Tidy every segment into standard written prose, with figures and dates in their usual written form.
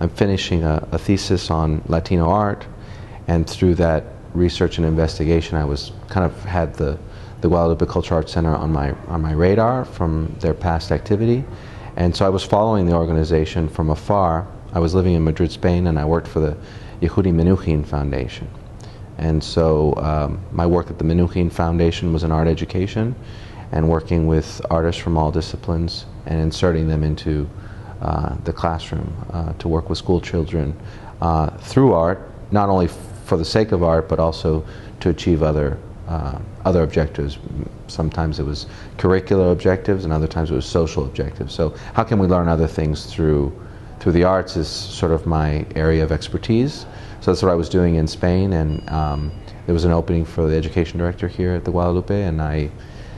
I'm finishing a thesis on Latino art, and through that research and investigation, I was kind of had the Guadalupe Cultural Arts Center on my radar from their past activity, and so I was following the organization from afar. I was living in Madrid, Spain, and I worked for the Yehudi Menuhin Foundation. And so my work at the Menuhin Foundation was in art education and working with artists from all disciplines and inserting them into the classroom to work with school children through art, not only for the sake of art, but also to achieve other objectives. Sometimes it was curricular objectives, and other times it was social objectives. So how can we learn other things through the arts is sort of my area of expertise. So that's what I was doing in Spain, and there was an opening for the education director here at the Guadalupe, and I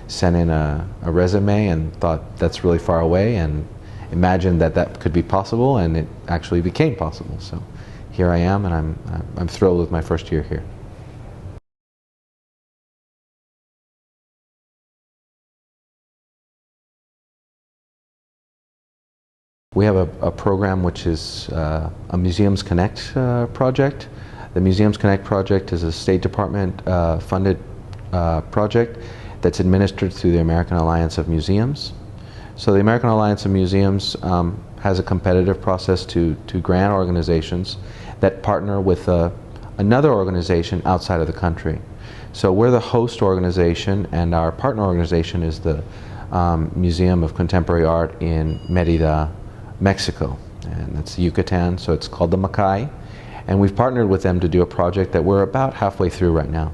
sent in a resume and thought that's really far away, and imagined that that could be possible, and it actually became possible. So here I am, and I'm thrilled with my first year here. We have a program which is a Museums Connect project. The Museums Connect project is a State Department funded project that's administered through the American Alliance of Museums. So the American Alliance of Museums has a competitive process to grant organizations that partner with another organization outside of the country. So we're the host organization, and our partner organization is the Museum of Contemporary Art in Mérida, Mexico, and that's Yucatan, so it's called the Macay, and we've partnered with them to do a project that we're about halfway through right now.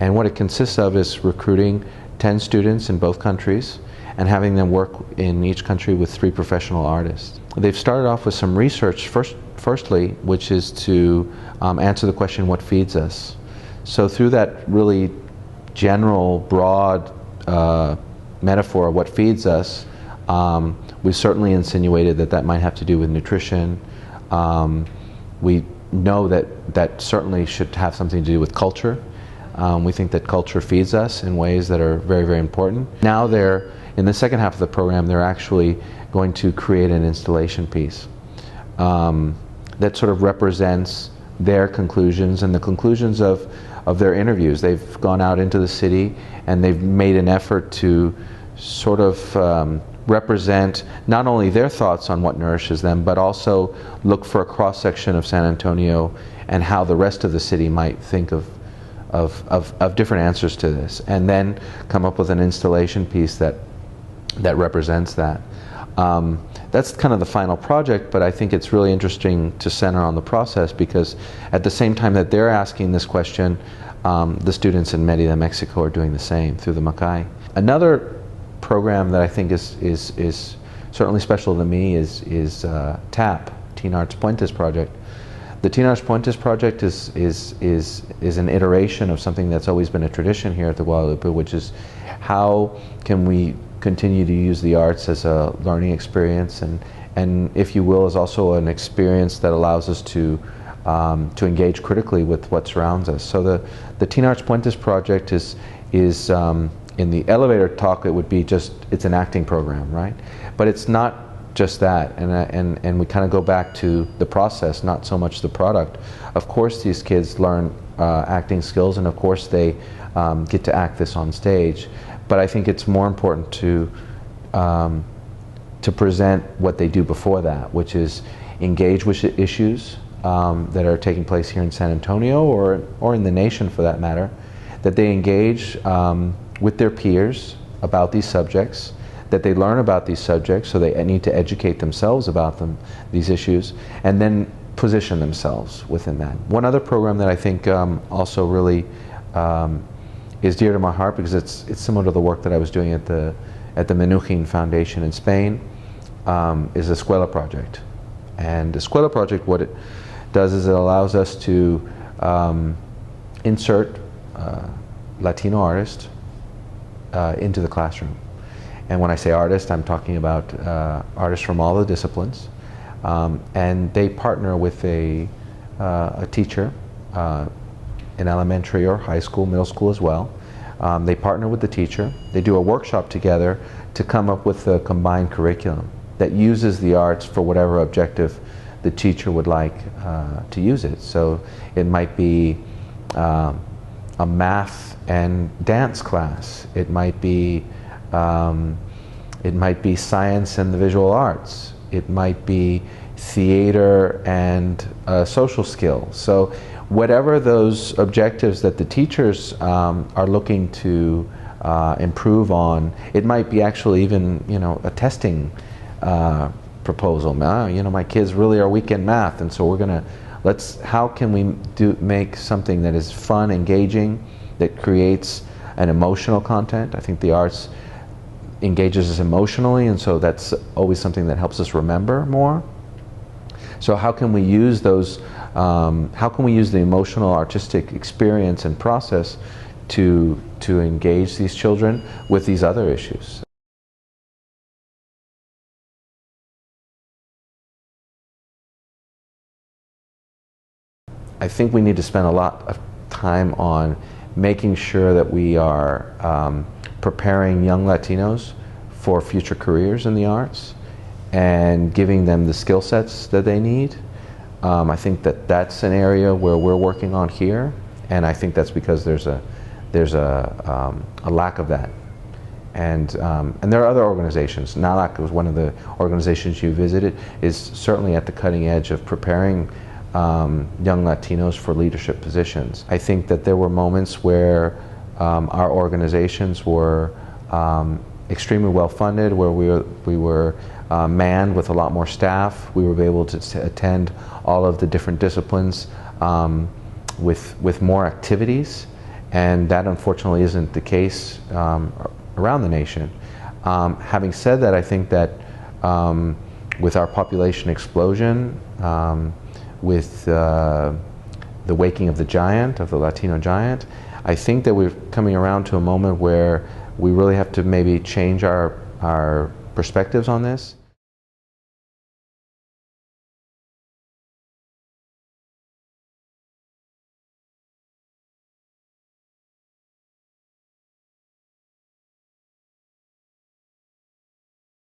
And what it consists of is recruiting 10 students in both countries and having them work in each country with 3 professional artists. They've started off with some research firstly, which is to answer the question, what feeds us? So through that really general, broad metaphor of what feeds us, we certainly insinuated that that might have to do with nutrition. We know that certainly should have something to do with culture. We think that culture feeds us in ways that are very, very important. Now they're, in the second half of the program, they're actually going to create an installation piece that sort of represents their conclusions and the conclusions of their interviews. They've gone out into the city and they've made an effort to sort of represent not only their thoughts on what nourishes them, but also look for a cross-section of San Antonio and how the rest of the city might think of different answers to this, and then come up with an installation piece that represents that. That's kind of the final project, but I think it's really interesting to center on the process, because at the same time that they're asking this question, the students in Mérida, Mexico are doing the same through the Macay. Another program that I think is certainly special to me is TAP, Teen Arts Puentes Project. The Teen Arts Puentes Project is an iteration of something that's always been a tradition here at the Guadalupe, which is how can we continue to use the arts as a learning experience, and if you will, is also an experience that allows us to engage critically with what surrounds us. So the Teen Arts Puentes Project is in the elevator talk, it would be just, it's an acting program, right? But it's not just that, and we kind of go back to the process, not so much the product. Of course these kids learn acting skills, and of course they get to act this on stage, but I think it's more important to present what they do before that, which is engage with issues that are taking place here in San Antonio, or in the nation for that matter, that they engage with their peers about these subjects, that they learn about these subjects, so they need to educate themselves about these issues, and then position themselves within that. One other program that I think also really is dear to my heart, because it's similar to the work that I was doing at the Menuhin Foundation in Spain, is the Escuela Project. And the Escuela Project, what it does is it allows us to insert Latino artists into the classroom. And when I say artist, I'm talking about artists from all the disciplines. And they partner with a teacher in elementary or high school, middle school as well. They partner with the teacher. They do a workshop together to come up with a combined curriculum that uses the arts for whatever objective the teacher would like to use it. So it might be a math and dance class. It might be science and the visual arts. It might be theater and social skills. So whatever those objectives that the teachers are looking to improve on, it might be actually even, you know, a testing proposal. You know, my kids really are weak in math, and so we're gonna, how can we make something that is fun, engaging, that creates an emotional content? I think the arts engages us emotionally, and so that's always something that helps us remember more. So how can we use those, how can we use the emotional artistic experience and process to engage these children with these other issues? I think we need to spend a lot of time on making sure that we are preparing young Latinos for future careers in the arts and giving them the skill sets that they need. I think that that's an area where we're working on here, and I think that's because there's a lack of that. And there are other organizations. NALAC was one of the organizations you visited, is certainly at the cutting edge of preparing young Latinos for leadership positions. I think that there were moments where our organizations were extremely well funded, where we were manned with a lot more staff. We were able to attend all of the different disciplines with more activities, and that unfortunately isn't the case around the nation. Having said that, I think that with our population explosion, with the waking of the giant, of the Latino giant, I think that we're coming around to a moment where we really have to maybe change our perspectives on this.